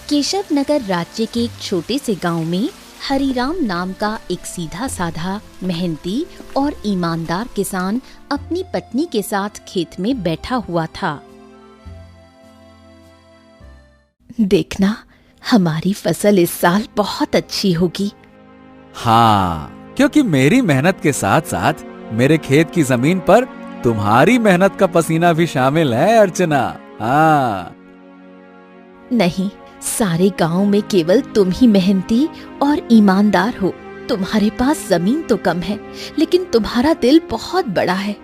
केशव नगर राज्य के एक छोटे से गांव में हरिराम नाम का एक सीधा साधा, मेहनती और ईमानदार किसान अपनी पत्नी के साथ खेत में बैठा हुआ था। देखना, हमारी फसल इस साल बहुत अच्छी होगी। हाँ, क्योंकि मेरी मेहनत के साथ साथ मेरे खेत की जमीन पर तुम्हारी मेहनत का पसीना भी शामिल है अर्चना। हाँ। नहीं, सारे गांव में केवल तुम ही मेहनती और ईमानदार हो। तुम्हारे पास जमीन तो कम है, लेकिन तुम्हारा दिल बहुत बड़ा है।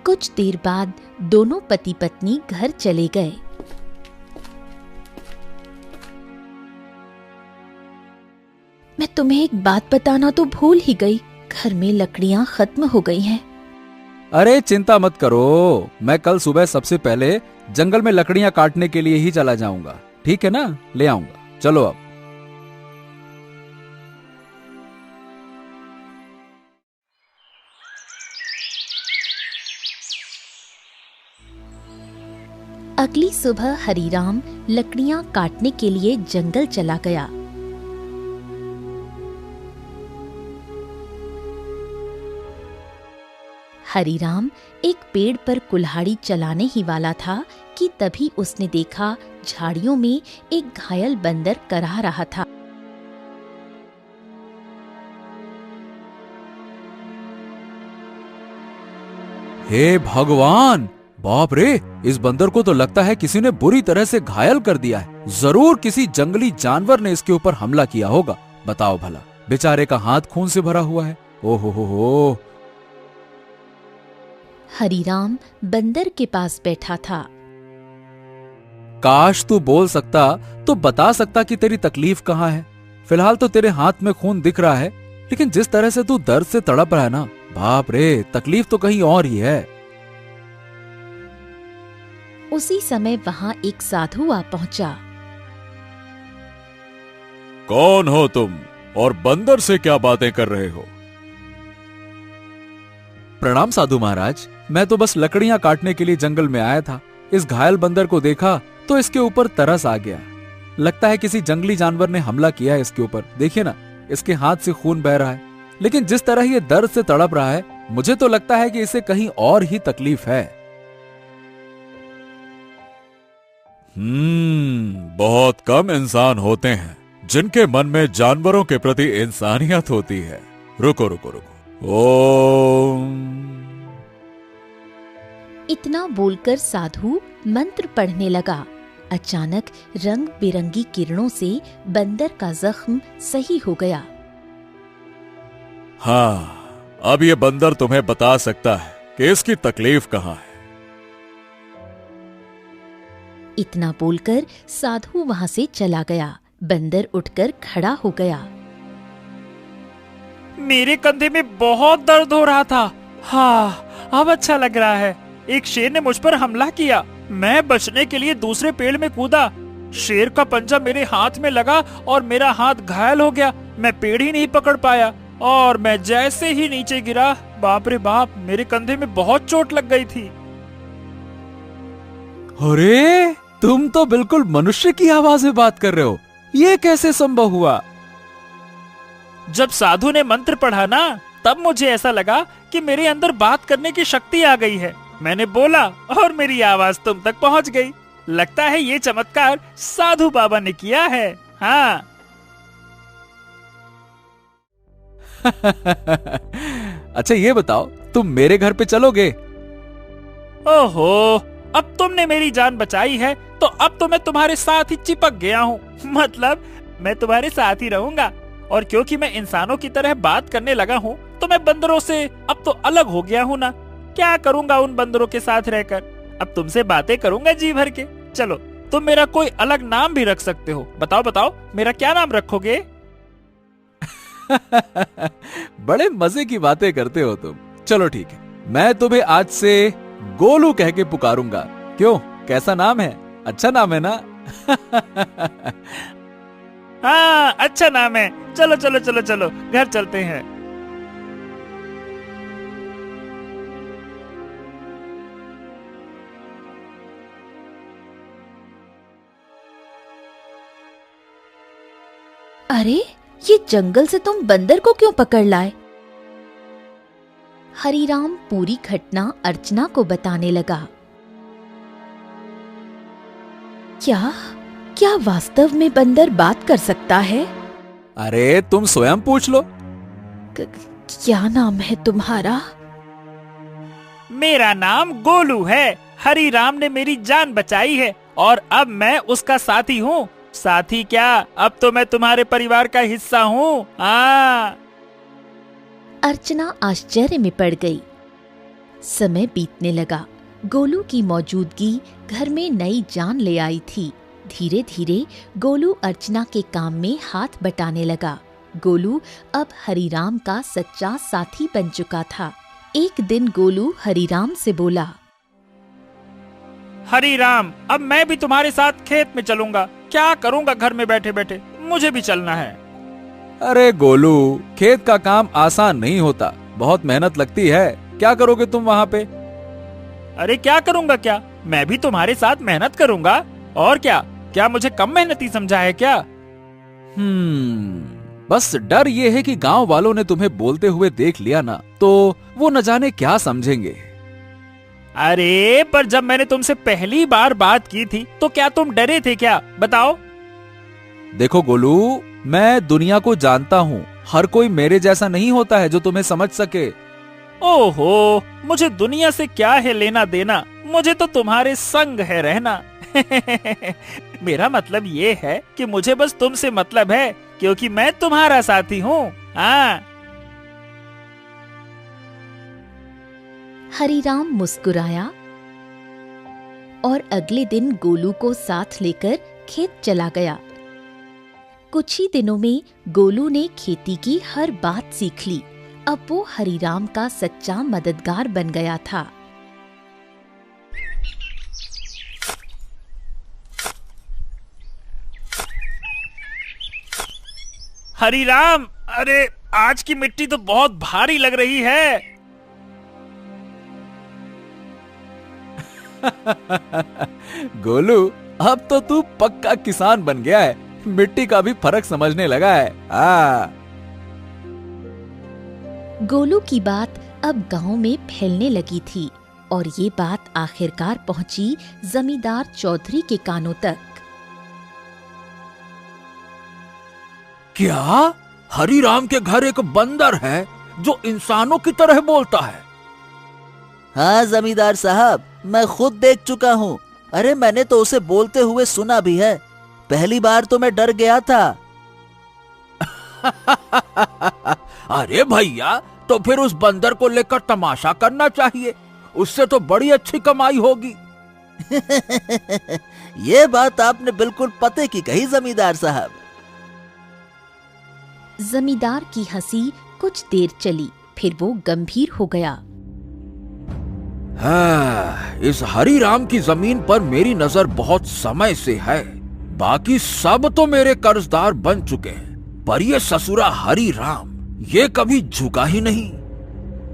कुछ देर बाद दोनों पति पत्नी घर चले गए। मैं तुम्हें एक बात बताना तो भूल ही गई, घर में लकड़ियां खत्म हो गई हैं। अरे चिंता मत करो, मैं कल सुबह सबसे पहले जंगल में लकड़ियां काटने के लिए ही चला जाऊंगा। ठीक है ना, ले आऊंगा। चलो अब। अगली सुबह हरिराम लकड़ियां काटने के लिए जंगल चला गया। हरिराम एक पेड़ पर कुल्हाड़ी चलाने ही वाला था कि तभी उसने देखा झाड़ियों में एक घायल बंदर करहा रहा था। हे भगवान, बाप रे, इस बंदर को तो लगता है किसी ने बुरी तरह से घायल कर दिया है। जरूर किसी जंगली जानवर ने इसके ऊपर हमला किया होगा। बताओ भला, बेचारे का हाथ खून से भरा हुआ है। ओहो हो। हरिराम बंदर के पास बैठा था। काश तू बोल सकता तो बता सकता कि तेरी तकलीफ कहाँ है। फिलहाल तो तेरे हाथ में खून दिख रहा है, लेकिन जिस तरह से तू दर्द से तड़प रहा है ना, बाप रे, तकलीफ तो कहीं और ही है। उसी समय वहां एक साधु आ पहुंचा। कौन हो तुम और बंदर से क्या बातें कर रहे हो? प्रणाम साधु महाराज, मैं तो बस लकड़ियां काटने के लिए जंगल में आया था। इस घायल बंदर को देखा तो इसके ऊपर तरस आ गया। लगता है किसी जंगली जानवर ने हमला किया है इसके ऊपर। देखिए ना, इसके हाथ से खून बह रहा है। लेकिन जिस तरह ये दर्द से तड़प रहा है, मुझे तो लगता है कि इसे कहीं और ही तकलीफ है। बहुत कम इंसान होते हैं जिनके मन में जानवरों के प्रति इंसानियत होती है। रुको रुको रुको। ओम। इतना बोलकर साधु मंत्र पढ़ने लगा। अचानक रंग बिरंगी किरणों से बंदर का जख्म सही हो गया। हाँ, अब ये बंदर तुम्हें बता सकता है कि इसकी तकलीफ कहाँ है। इतना बोलकर साधु वहां से चला गया। बंदर उठकर खड़ा हो गया। मेरे कंधे में बहुत दर्द हो रहा था। हाँ, अब अच्छा लग रहा है। एक शेर ने मुझ पर हमला किया। मैं बचने के लिए दूसरे पेड़ में कूदा। शेर का पंजा मेरे हाथ में लगा और मेरा हाथ घायल हो गया। मैं पेड़ ही नहीं पकड़ पाया और मैं जैसे ही नीचे गिरा, बाप रे बाप, मेरे कंधे में बहुत चोट लग गई थी। अरे, तुम तो बिल्कुल मनुष्य की आवाज में बात कर रहे हो। ये कैसे संभव हुआ? जब साधु ने मंत्र पढ़ा ना, तब मुझे ऐसा लगा कि मेरे अंदर बात करने की शक्ति आ गई है। मैंने बोला और मेरी आवाज तुम तक पहुंच गई। लगता है ये चमत्कार साधु बाबा ने किया है। हाँ। अच्छा ये बताओ, तुम मेरे घर पे चलोगे? ओहो, अब तुमने मेरी जान बचाई है तो अब तो मैं तुम्हारे साथ ही चिपक गया हूँ। मतलब मैं तुम्हारे साथ ही रहूंगा। और क्योंकि मैं इंसानों की तरह बात करने लगा हूँ, तो मैं बंदरों से अब तो अलग हो गया हूँ ना। क्या करूंगा उन बंदरों के साथ रहकर? अब तुमसे बातें करूंगा जी भर के। चलो, तुम मेरा कोई अलग नाम भी रख सकते हो। बताओ बताओ, मेरा क्या नाम रखोगे? बड़े मजे की बातें करते हो तुम। चलो ठीक है, मैं तुम्हें आज से गोलू कह के पुकारूंगा। क्यों, कैसा नाम है? अच्छा नाम है ना? हाँ, अच्छा नाम है। चलो चलो चलो चलो, घर चलते हैं। अरे, ये जंगल से तुम बंदर को क्यों पकड़ लाए? हरिराम पूरी घटना अर्चना को बताने लगा। क्या क्या वास्तव में बंदर बात कर सकता है? अरे तुम स्वयं पूछ लो। क्या नाम है तुम्हारा? मेरा नाम गोलू है। हरिराम ने मेरी जान बचाई है और अब मैं उसका साथी हूँ। साथी क्या, अब तो मैं तुम्हारे परिवार का हिस्सा हूँ। अर्चना आश्चर्य में पड़ गई। समय बीतने लगा। गोलू की मौजूदगी घर में नई जान ले आई थी। धीरे धीरे गोलू अर्चना के काम में हाथ बटाने लगा। गोलू अब हरिराम का सच्चा साथी बन चुका था। एक दिन गोलू हरिराम से बोला, हरिराम, अब मैं भी तुम्हारे साथ खेत में चलूंगा। क्या करूंगा घर में बैठे बैठे, मुझे भी चलना है। अरे गोलू, खेत का काम आसान नहीं होता, बहुत मेहनत लगती है। क्या करोगे तुम वहाँ पे? अरे क्या करूंगा क्या, मैं भी तुम्हारे साथ मेहनत करूंगा। और क्या मुझे कम मेहनती समझा है क्या? बस डर ये है कि गांव वालों ने तुम्हें बोलते हुए देख लिया ना, तो वो न जाने क्या समझेंगे। अरे पर जब मैंने तुमसे पहली बार बात की थी तो क्या तुम डरे थे क्या, बताओ? देखो गोलू, मैं दुनिया को जानता हूँ। हर कोई मेरे जैसा नहीं होता है जो तुम्हें समझ सके। ओहो, मुझे दुनिया से क्या है लेना देना, मुझे तो तुम्हारे संग है रहना। मेरा मतलब ये है कि मुझे बस तुमसे मतलब है, क्योंकि मैं तुम्हारा साथी हूँ। हरिराम मुस्कुराया और अगले दिन गोलू को साथ लेकर खेत चला गया। कुछ ही दिनों में गोलू ने खेती की हर बात सीख ली। अब वो हरिराम का सच्चा मददगार बन गया था। हरिराम, अरे आज की मिट्टी तो बहुत भारी लग रही है। गोलू, अब तो तू पक्का किसान बन गया है। मिट्टी का भी फर्क समझने लगा है। गोलू की बात अब गांव में फैलने लगी थी और ये बात आखिरकार पहुंची जमींदार चौधरी के कानों तक। क्या हरिराम के घर एक बंदर है जो इंसानों की तरह बोलता है? हाँ जमींदार साहब, मैं खुद देख चुका हूँ। अरे मैंने तो उसे बोलते हुए सुना भी है। पहली बार तो मैं डर गया था। अरे भैया, तो फिर उस बंदर को लेकर तमाशा करना चाहिए, उससे तो बड़ी अच्छी कमाई होगी। ये बात आपने बिल्कुल पते की कही जमींदार साहब। जमींदार की हंसी कुछ देर चली, फिर वो गंभीर हो गया। इस हरिराम की जमीन पर मेरी नजर बहुत समय से है। बाकी सब तो मेरे कर्जदार बन चुके हैं, पर ये ससुरा हरिराम ये कभी झुका ही नहीं।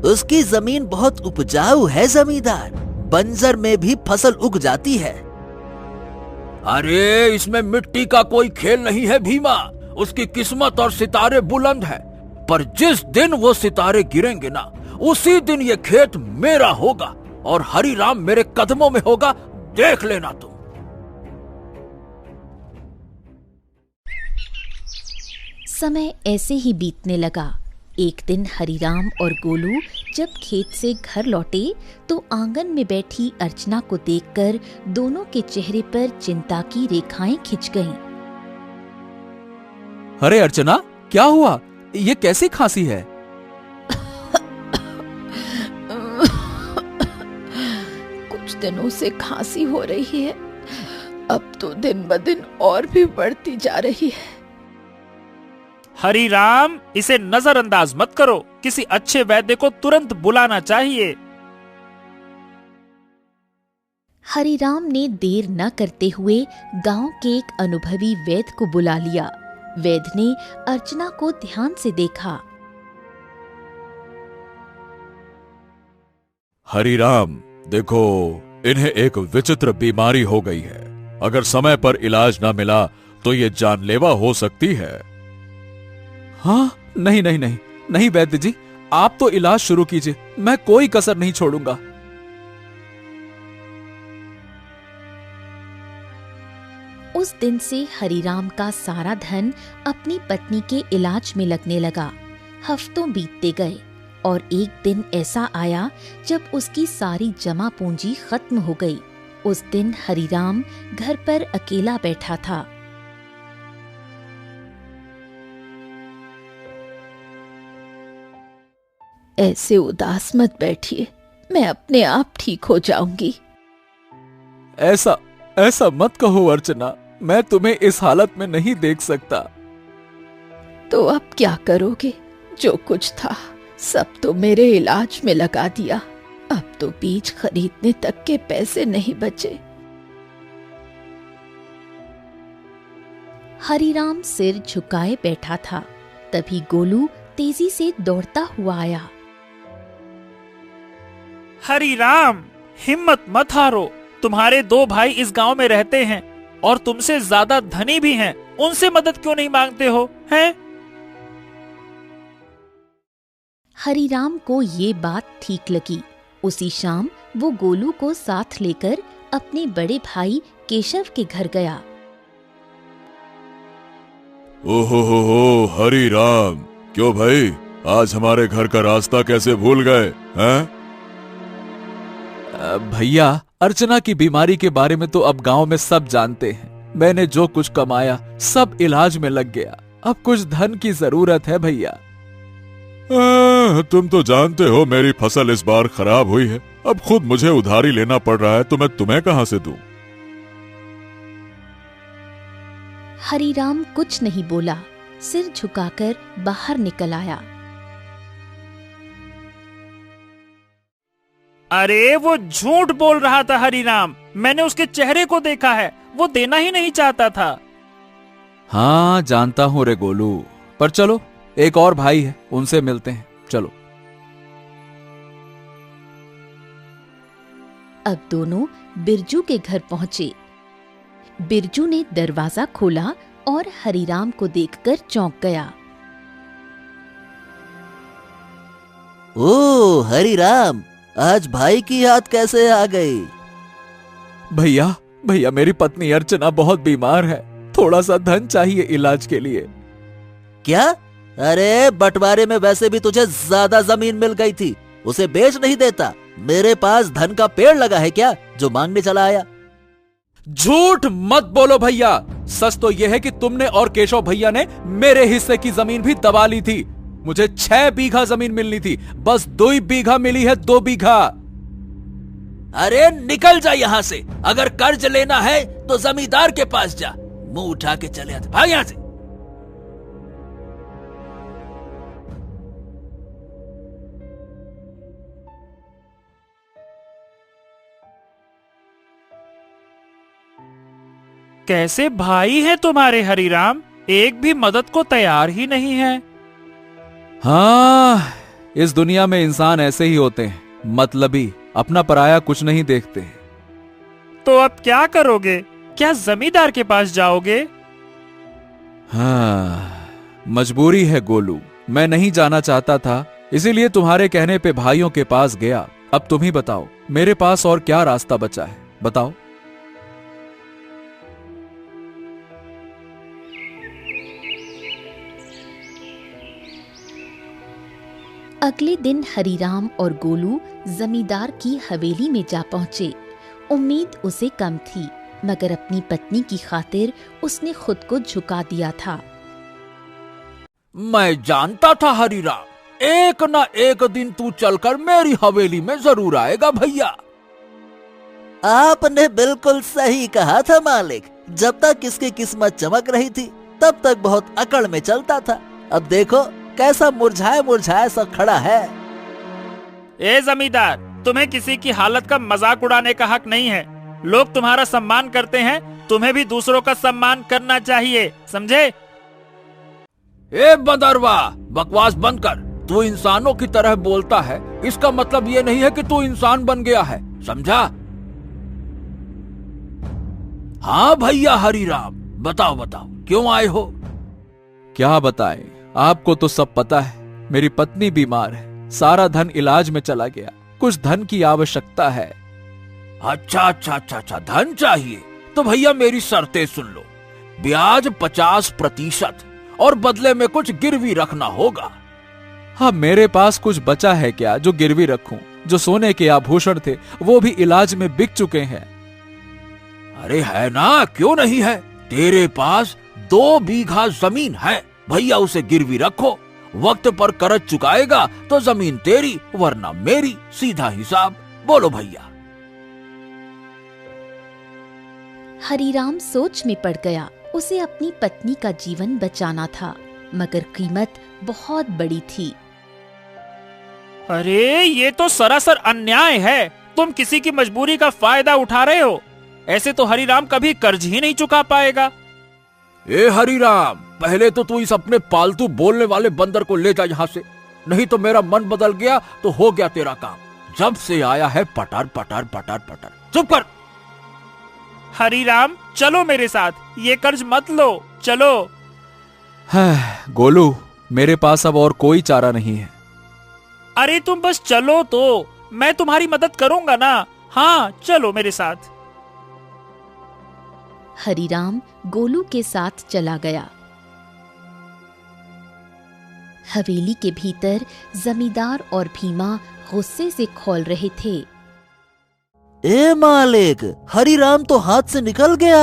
उसकी जमीन बहुत उपजाऊ है जमींदार, बंजर में भी फसल उग जाती है। अरे इसमें मिट्टी का कोई खेल नहीं है भीमा। उसकी किस्मत और सितारे बुलंद है, पर जिस दिन वो सितारे गिरेंगे ना, उसी दिन ये खेत मेरा होगा और हरिराम मेरे कदमों में होगा, देख लेना तुम। समय ऐसे ही बीतने लगा। एक दिन हरिराम और गोलू जब खेत से घर लौटे तो आंगन में बैठी अर्चना को देखकर दोनों के चेहरे पर चिंता की रेखाएं खिंच गईं। अरे अर्चना, क्या हुआ? ये कैसी खांसी है? कुछ दिनों से खांसी हो रही है, अब तो दिन ब दिन और भी बढ़ती जा रही है। हरिराम, इसे नजरअंदाज मत करो, किसी अच्छे वैद्य को तुरंत बुलाना चाहिए। हरिराम ने देर न करते हुए गांव के एक अनुभवी वैद्य को बुला लिया। वैद्य ने अर्चना को ध्यान से देखा। हरिराम, देखो, इन्हें एक विचित्र बीमारी हो गई है। अगर समय पर इलाज न मिला तो ये जानलेवा हो सकती है। हाँ, नहीं नहीं नहीं नहीं वैद्य जी, आप तो इलाज शुरू कीजिए, मैं कोई कसर नहीं छोड़ूंगा। उस दिन से हरिराम का सारा धन अपनी पत्नी के इलाज में लगने लगा। हफ्तों बीतते गए और एक दिन ऐसा आया जब उसकी सारी जमा पूंजी खत्म हो गई। उस दिन हरिराम घर पर अकेला बैठा था। ऐसे उदास मत बैठिए, मैं अपने आप ठीक हो जाऊंगी। ऐसा ऐसा मत कहो अर्चना, मैं तुम्हें इस हालत में नहीं देख सकता। तो अब क्या करोगे? जो कुछ था सब तो मेरे इलाज में लगा दिया। अब तो बीज खरीदने तक के पैसे नहीं बचे। हरिराम सिर झुकाए बैठा था। तभी गोलू तेजी से दौड़ता हुआ आया। हरिराम, हिम्मत मत हारो। तुम्हारे 2 भाई इस गांव में रहते हैं और तुमसे ज्यादा धनी भी हैं। उनसे मदद क्यों नहीं मांगते हो, हैं? हरिराम को ये बात ठीक लगी। उसी शाम वो गोलू को साथ लेकर अपने बड़े भाई केशव के घर गया। ओहो हरी राम, क्यों भाई, आज हमारे घर का रास्ता कैसे भूल गए हैं? भैया, अर्चना की बीमारी के बारे में तो अब गांव में सब जानते हैं। मैंने जो कुछ कमाया सब इलाज में लग गया। अब कुछ धन की जरूरत है भैया। तुम तो जानते हो मेरी फसल इस बार खराब हुई है। अब खुद मुझे उधारी लेना पड़ रहा है, तो मैं तुम्हें कहां से दूं? हरिराम कुछ नहीं बोला, सिर झुकाकर बाहर निकल आया। अरे वो झूठ बोल रहा था हरिराम, मैंने उसके चेहरे को देखा है, वो देना ही नहीं चाहता था। हाँ जानता हूँ रे गोलू, पर चलो एक और भाई है, उनसे मिलते हैं, चलो। अब दोनों बिरजू के घर पहुंचे। बिरजू ने दरवाजा खोला और हरिराम को देखकर चौंक गया। ओ हरिराम, आज भाई की याद कैसे आ गई? भैया भैया, मेरी पत्नी अर्चना बहुत बीमार है, थोड़ा सा धन चाहिए इलाज के लिए। क्या? अरे बंटवारे में वैसे भी तुझे ज्यादा जमीन मिल गई थी, उसे बेच नहीं देता? मेरे पास धन का पेड़ लगा है क्या जो मांगने चला आया? झूठ मत बोलो भैया, सच तो यह है कि तुमने और केशव भैया ने मेरे हिस्से की जमीन भी दबा ली थी। मुझे 6 बीघा जमीन मिलनी थी, बस 2 बीघा मिली है, 2 बीघा। अरे निकल जा यहाँ से, अगर कर्ज लेना है तो जमींदार के पास जा। मुंह उठा के चले आते, भाग यहाँ से। कैसे भाई है तुम्हारे हरिराम, एक भी मदद को तैयार ही नहीं है। हाँ, इस दुनिया में इंसान ऐसे ही होते हैं, मतलबी, अपना पराया कुछ नहीं देखते। तो अब क्या करोगे? क्या जमींदार के पास जाओगे? हाँ, मजबूरी है गोलू, मैं नहीं जाना चाहता था, इसीलिए तुम्हारे कहने पे भाइयों के पास गया। अब तुम ही बताओ, मेरे पास और क्या रास्ता बचा है, बताओ। अगले दिन हरिराम और गोलू जमींदार की हवेली में जा पहुंचे। उम्मीद उसे कम थी, मगर अपनी पत्नी की खातिर उसने खुद को झुका दिया था। मैं जानता था हरिराम, एक न एक दिन तू चलकर मेरी हवेली में जरूर आएगा भैया। आपने बिल्कुल सही कहा था मालिक, जब तक इसकी किस्मत चमक रही थी तब तक बहुत अकड़ में चलता था। अब देखो कैसा मुरझाया मुरझाया सा खड़ा है। ए जमींदार, तुम्हें किसी की हालत का मजाक उड़ाने का हक नहीं है। लोग तुम्हारा सम्मान करते हैं, तुम्हें भी दूसरों का सम्मान करना चाहिए, समझे? ए बंदरवा, बकवास बंद कर। तू इंसानों की तरह बोलता है, इसका मतलब ये नहीं है कि तू इंसान बन गया है, समझा? हाँ भैया हरिराम, बताओ बताओ क्यों आए हो? क्या बताएं, आपको तो सब पता है, मेरी पत्नी बीमार है, सारा धन इलाज में चला गया, कुछ धन की आवश्यकता है। अच्छा, धन चाहिए तो भैया मेरी शर्तें सुन लो। ब्याज 50% और बदले में कुछ गिरवी रखना होगा। हाँ, मेरे पास कुछ बचा है क्या जो गिरवी रखूं? जो सोने के आभूषण थे वो भी इलाज में बिक चुके हैं। अरे है ना, क्यों नहीं है? तेरे पास 2 बीघा जमीन है, भैया उसे गिरवी रखो। वक्त पर कर्ज चुकाएगा तो जमीन तेरी वरना मेरी, सीधा हिसाब। बोलो भैया। हरीराम सोच में पड़ गया। उसे अपनी पत्नी का जीवन बचाना था, मगर कीमत बहुत बड़ी थी। अरे ये तो सरासर अन्याय है। तुम किसी की मजबूरी का फायदा उठा रहे हो। ऐसे तो हरीराम कभी कर्ज ही नहीं चुका पाएगा। ए हरीराम, पहले तो तू इस अपने पालतू बोलने वाले बंदर को ले जा यहाँ से, नहीं तो मेरा मन बदल गया तो हो गया तेरा काम। जब से आया है पटर पटर पटर पटर। चुप कर। हरीराम चलो मेरे साथ, ये कर्ज मत लो, चलो। गोलू, मेरे पास अब और कोई चारा नहीं है। अरे तुम बस चलो तो, मैं तुम्हारी मदद करूंगा ना। हाँ चलो मेरे साथ। हरीराम गोलू के साथ चला गया। हवेली के भीतर जमींदार और भीमा गुस्से से खौल रहे थे। ए मालिक, हरीराम तो हाथ से निकल गया।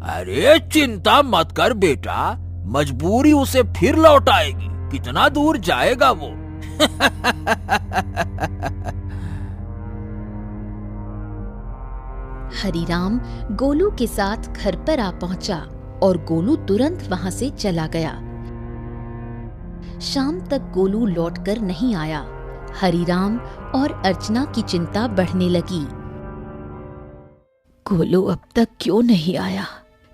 अरे चिंता मत कर बेटा, मजबूरी उसे फिर लौट आएगी। कितना दूर जाएगा वो? हरीराम गोलू के साथ घर पर आ पहुंचा और गोलू तुरंत वहां से चला गया। शाम तक गोलू लौटकर नहीं आया। हरीराम और अर्चना की चिंता बढ़ने लगी। गोलू अब तक क्यों नहीं आया?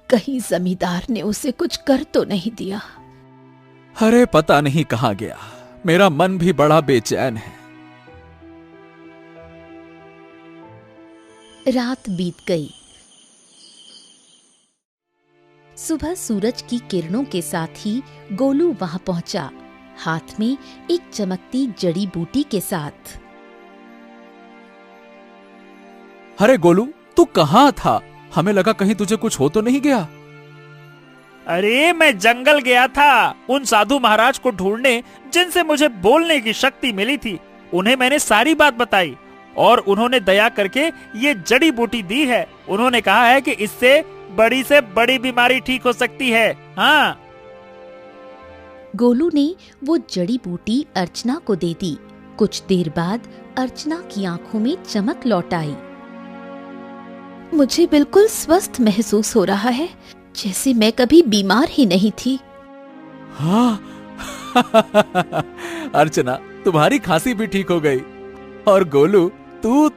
कहीं जमींदार ने उसे कुछ कर तो नहीं दिया? अरे पता नहीं कहां गया। मेरा मन भी बड़ा बेचैन है। रात बीत गई। सुबह सूरज की किरणों के साथ ही गोलू वहां पहुंचा, हाथ में एक चमकती जड़ी बूटी के साथ। अरे गोलू, तू कहां था? हमें लगा कहीं तुझे कुछ हो तो नहीं गया। अरे मैं जंगल गया था उन साधु महाराज को ढूंढने जिनसे मुझे बोलने की शक्ति मिली थी। उन्हें मैंने सारी बात बताई और उन्होंने दया करके ये जड़ी बूटी दी है। उन्होंने कहा है कि इससे से बड़ी बीमारी ठीक हो सकती है। हाँ। गोलू ने वो जड़ी बूटी अर्चना को दे दी। कुछ देर बाद अर्चना की आंखों में चमक लौट आई। मुझे बिल्कुल स्वस्थ महसूस हो रहा है, जैसे मैं कभी बीमार ही नहीं थी। हाँ। अर्चना, तुम्हारी खांसी भी ठीक हो गई। और गोलू, तू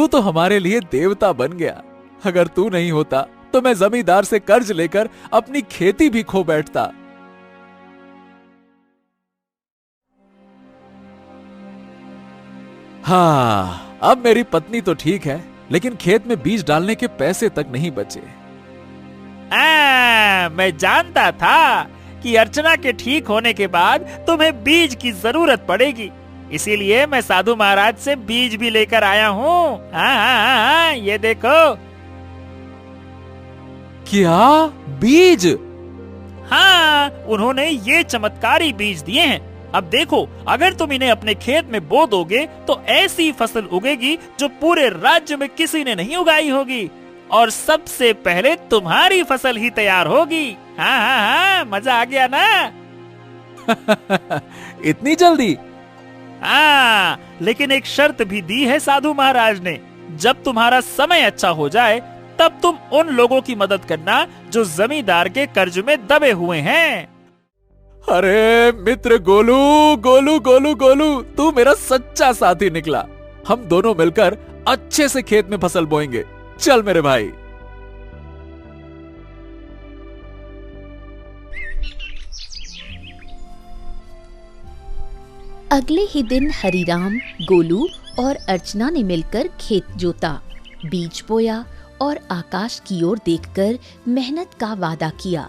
तो हमारे लिए देवता बन गया। अगर तू नहीं होता तो मैं जमींदार से कर्ज लेकर अपनी खेती भी खो बैठता। हाँ, अब मेरी पत्नी तो ठीक है, लेकिन खेत में बीज डालने के पैसे तक नहीं बचे। मैं जानता था कि अर्चना के ठीक होने के बाद तुम्हें बीज की जरूरत पड़ेगी, इसीलिए मैं साधु महाराज से बीज भी लेकर आया हूँ। हाँ, ये देखो। क्या बीज? हाँ, उन्होंने ये चमत्कारी बीज दिए हैं। अब देखो, अगर तुम इन्हें अपने खेत में बो दोगे तो ऐसी फसल उगेगी जो पूरे राज्य में किसी ने नहीं उगाई होगी, और सबसे पहले तुम्हारी फसल ही तैयार होगी। हाँ, मजा आ गया ना? इतनी जल्दी? हाँ, लेकिन एक शर्त भी दी है साधु महाराज ने। जब तुम्हारा समय अच्छा हो जाए तब तुम उन लोगों की मदद करना जो जमींदार के कर्ज में दबे हुए हैं। अरे मित्र गोलू, गोलू गोलू गोलू, तू मेरा सच्चा साथी निकला। हम दोनों मिलकर अच्छे से खेत में फसल बोएंगे। चल मेरे भाई। अगले ही दिन हरीराम, गोलू और अर्चना ने मिलकर खेत जोता, बीज बोया और आकाश की ओर देखकर मेहनत का वादा किया।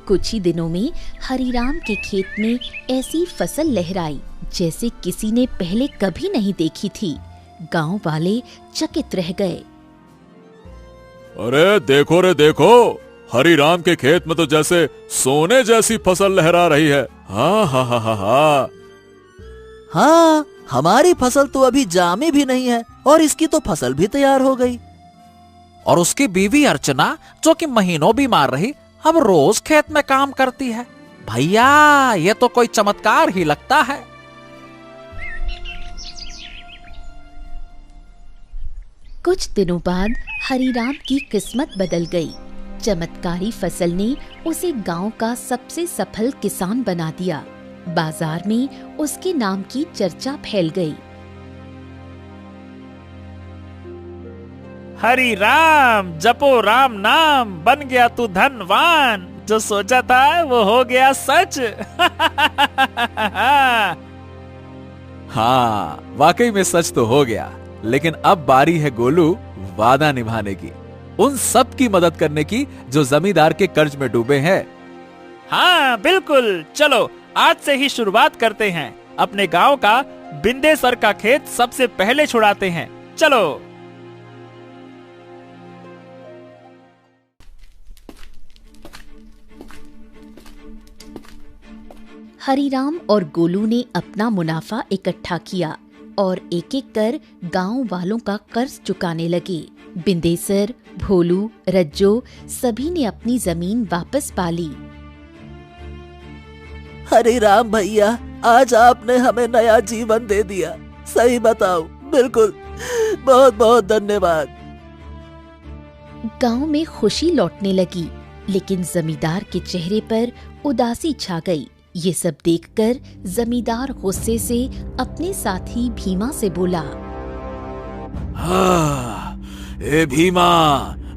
कुछ ही दिनों में हरीराम के खेत में ऐसी फसल लहराई जैसे किसी ने पहले कभी नहीं देखी थी। गांव वाले चकित रह गए। अरे देखो रे देखो, हरिराम के खेत में तो जैसे सोने जैसी फसल लहरा रही है। हाँ हाँ हाँ हाँ हाँ। हाँ, हमारी फसल तो अभी जामी भी नहीं है और इसकी तो फसल भी तैयार हो गई। और उसकी बीवी अर्चना, जो कि महीनों बीमार रही, अब रोज खेत में काम करती है। भैया, ये तो कोई चमत्कार ही लगता है। कुछ दिनों बाद हरीराम की किस्मत बदल गई। चमत्कारी फसल ने उसे गांव का सबसे सफल किसान बना दिया। बाजार में उसके नाम की चर्चा फैल गई। हरि राम, जपो राम नाम, बन गया तू धनवान। जो सोचा था वो हो गया सच। हाँ, वाकई में सच तो हो गया, लेकिन अब बारी है गोलू वादा निभाने की, उन सब की मदद करने की जो जमींदार के कर्ज में डूबे हैं। हाँ बिल्कुल, चलो आज से ही शुरुआत करते हैं। अपने गांव का बिंदेसर का खेत सबसे पहले छुड़ाते हैं। चलो। हरीराम और गोलू ने अपना मुनाफा इकट्ठा किया और एक एक कर गांव वालों का कर्ज चुकाने लगे। बिंदेसर, भोलू, रज्जो सभी ने अपनी जमीन वापस पा ली। हरिराम भैया, आज आपने हमें नया जीवन दे दिया। सही बताओ, बिल्कुल, बहुत बहुत धन्यवाद। गांव में खुशी लौटने लगी, लेकिन जमींदार के चेहरे पर उदासी छा गई। ये सब देखकर जमींदार गुस्से से अपने साथी भीमा से बोला, हाँ, ए भीमा,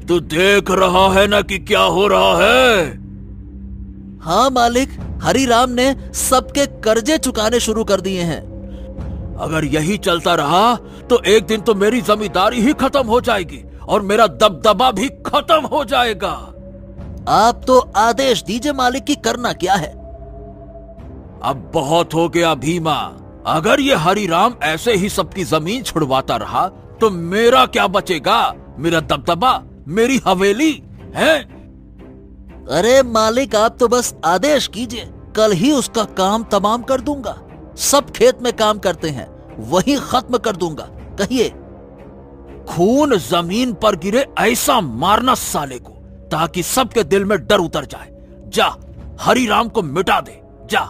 तू देख रहा है ना कि क्या हो रहा है? हाँ मालिक, हरिराम ने सबके कर्जे चुकाने शुरू कर दिए हैं। अगर यही चलता रहा तो एक दिन तो मेरी जमींदारी ही खत्म हो जाएगी और मेरा दबदबा भी खत्म हो जाएगा। आप तो आदेश दीजिए मालिक की करना क्या है। अब बहुत हो गया भीमा, अगर ये हरिराम ऐसे ही सबकी जमीन छुड़वाता रहा तो मेरा क्या बचेगा? मेरा दबदबा, मेरी हवेली है। अरे मालिक, आप तो बस आदेश कीजिए, कल ही उसका काम तमाम कर दूंगा। सब खेत में काम करते हैं, वही खत्म कर दूंगा। कहिए। खून जमीन पर गिरे ऐसा मारना साले को, ताकि सबके दिल में डर उतर जाए। जा, हरिराम को मिटा दे, जा।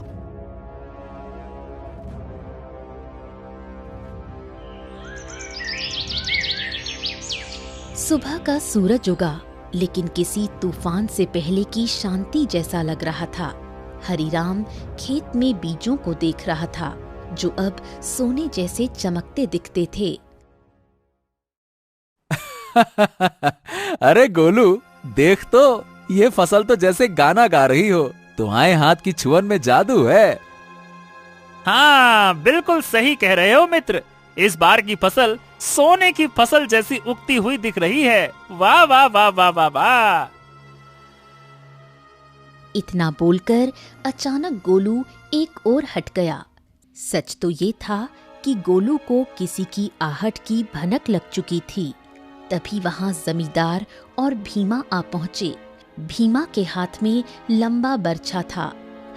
सुबह का सूरज उगा, लेकिन किसी तूफान से पहले की शांति जैसा लग रहा था। हरिराम खेत में बीजों को देख रहा था, जो अब सोने जैसे चमकते दिखते थे। अरे गोलू, देख तो, ये फसल तो जैसे गाना गा रही हो। तुम्हारे हाथ की छुअन में जादू है। हाँ बिल्कुल सही कह रहे हो मित्र। इस बार की फसल सोने की फसल जैसी उगती हुई दिख रही है। वाह वाह वाह वाह वाह वाह। इतना बोलकर अचानक गोलू एक ओर हट गया। सच तो ये था कि गोलू को किसी की आहट की भनक लग चुकी थी। तभी वहां जमींदार और भीमा आ पहुंचे। भीमा के हाथ में लंबा बर्छा था।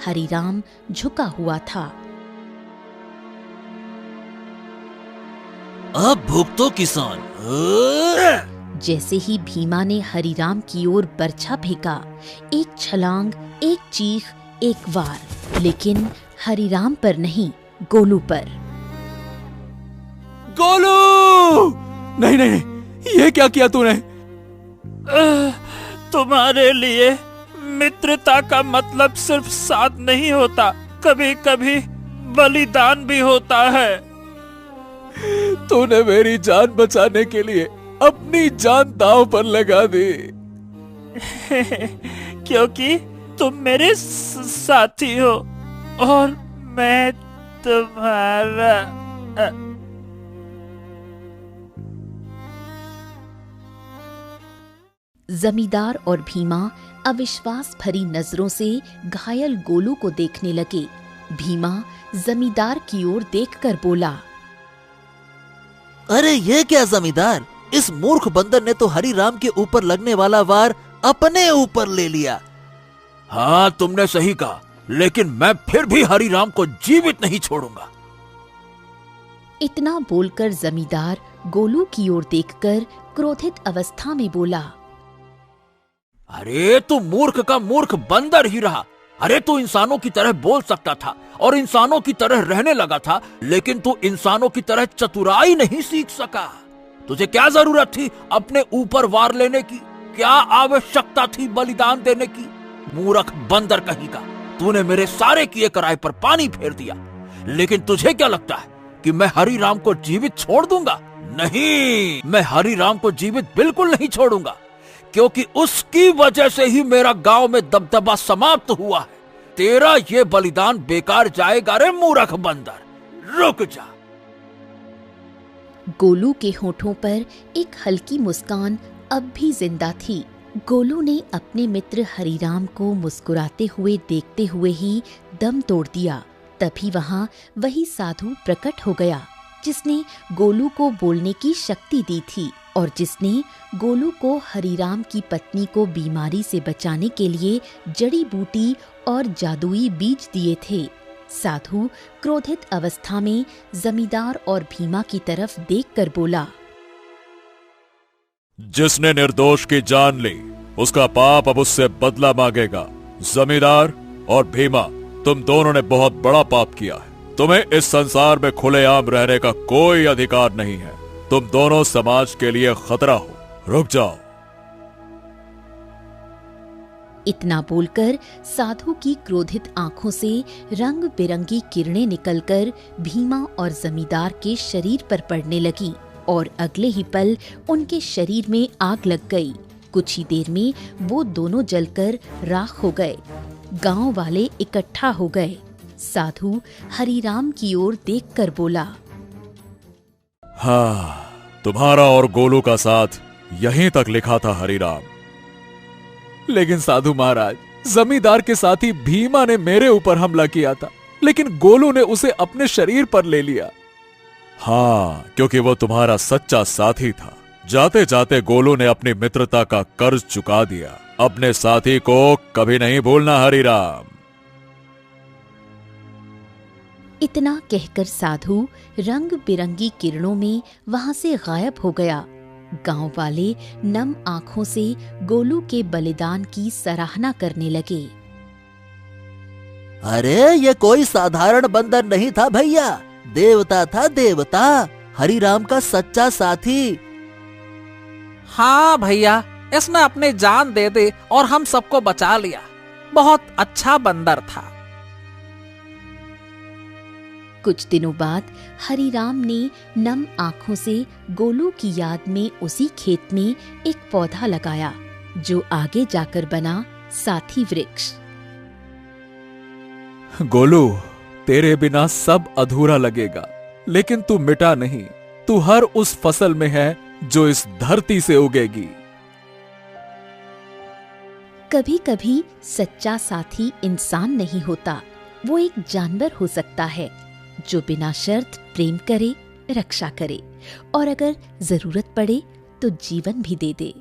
हरिराम झुका हुआ था। अब भुगतो किसान। जैसे ही भीमा ने हरिराम की ओर बर्छा फेंका, एक छलांग, एक चीख, एक वार, लेकिन हरिराम पर नहीं, गोलू पर। गोलू! नहीं नहीं नहीं, ये क्या किया तूने? तुम्हारे लिए मित्रता का मतलब सिर्फ साथ नहीं होता, कभी कभी बलिदान भी होता है। तूने मेरी जान बचाने के लिए अपनी जान दांव पर लगा दी। क्योंकि तुम मेरे साथी हो और मैं तुम्हारा। जमींदार और भीमा अविश्वास भरी नजरों से घायल गोलू को देखने लगे। भीमा जमींदार की ओर देखकर बोला, अरे ये क्या जमींदार, इस मूर्ख बंदर ने तो हरिराम के ऊपर लगने वाला वार अपने ऊपर ले लिया। हाँ, तुमने सही कहा, लेकिन मैं फिर भी हरिराम को जीवित नहीं छोड़ूंगा। इतना बोलकर जमींदार गोलू की ओर देखकर क्रोधित अवस्था में बोला, अरे तू मूर्ख का मूर्ख बंदर ही रहा। अरे तू इंसानों की तरह बोल सकता था और इंसानों की तरह रहने लगा था, लेकिन तू इंसानों की तरह चतुराई नहीं सीख सका। तुझे क्या जरूरत थी अपने ऊपर वार लेने की? क्या आवश्यकता थी बलिदान देने की? मूर्ख बंदर कहीं का, तूने मेरे सारे किए कराए पर पानी फेर दिया। लेकिन तुझे क्या लगता है कि मैं हरिराम को जीवित छोड़ दूंगा? नहीं, मैं हरिराम को जीवित बिल्कुल नहीं छोड़ूंगा, क्योंकि उसकी वजह से ही मेरा गांव में दबदबा समाप्त हुआ है। तेरा ये बलिदान बेकार जाएगा रे मूर्ख बंदर, रुक जा। गोलू के होठों पर एक हल्की मुस्कान अब भी जिंदा थी। गोलू ने अपने मित्र हरिराम को मुस्कुराते हुए देखते हुए ही दम तोड़ दिया। तभी वहां वही साधु प्रकट हो गया जिसने गोलू को बोलने की शक्ति दी थी और जिसने गोलू को हरिराम की पत्नी को बीमारी से बचाने के लिए जड़ी बूटी और जादुई बीज दिए थे। साधु क्रोधित अवस्था में जमींदार और भीमा की तरफ देखकर बोला, जिसने निर्दोष की जान ली उसका पाप अब उससे बदला मांगेगा। जमींदार और भीमा, तुम दोनों ने बहुत बड़ा पाप किया है। तुम्हें इस संसार में खुलेआम रहने का कोई अधिकार नहीं है। तुम दोनों समाज के लिए खतरा हो, रुक जाओ। इतना बोलकर साधु की क्रोधित आंखों से रंग बिरंगी किरणें निकलकर भीमा और जमींदार के शरीर पर पड़ने लगी और अगले ही पल उनके शरीर में आग लग गई। कुछ ही देर में वो दोनों जलकर राख हो गए। गांव वाले इकट्ठा हो गए। साधु हरिराम की ओर देखकर बोला, हाँ, तुम्हारा और गोलू का साथ यहीं तक लिखा था हरिराम। लेकिन साधु महाराज, जमींदार के साथी भीमा ने मेरे ऊपर हमला किया था, लेकिन गोलू ने उसे अपने शरीर पर ले लिया। हाँ, क्योंकि वो तुम्हारा सच्चा साथी था। जाते जाते गोलू ने अपनी मित्रता का कर्ज चुका दिया। अपने साथी को कभी नहीं भूलना हरिराम। इतना कहकर साधु रंग बिरंगी किरणों में वहां से गायब हो गया। गांव वाले नम आंखों से गोलू के बलिदान की सराहना करने लगे। अरे ये कोई साधारण बंदर नहीं था भैया, देवता था, देवता, हरिराम का सच्चा साथी। हाँ भैया, इसने अपनी जान दे दी और हम सबको बचा लिया। बहुत अच्छा बंदर था। कुछ दिनों बाद हरिराम ने नम आंखों से गोलू की याद में उसी खेत में एक पौधा लगाया जो आगे जाकर बना साथी वृक्ष। गोलू, तेरे बिना सब अधूरा लगेगा, लेकिन तू मिटा नहीं। तू हर उस फसल में है जो इस धरती से उगेगी। कभी कभी सच्चा साथी इंसान नहीं होता, वो एक जानवर हो सकता है जो बिना शर्त प्रेम करे, रक्षा करे और अगर जरूरत पड़े तो जीवन भी दे दे।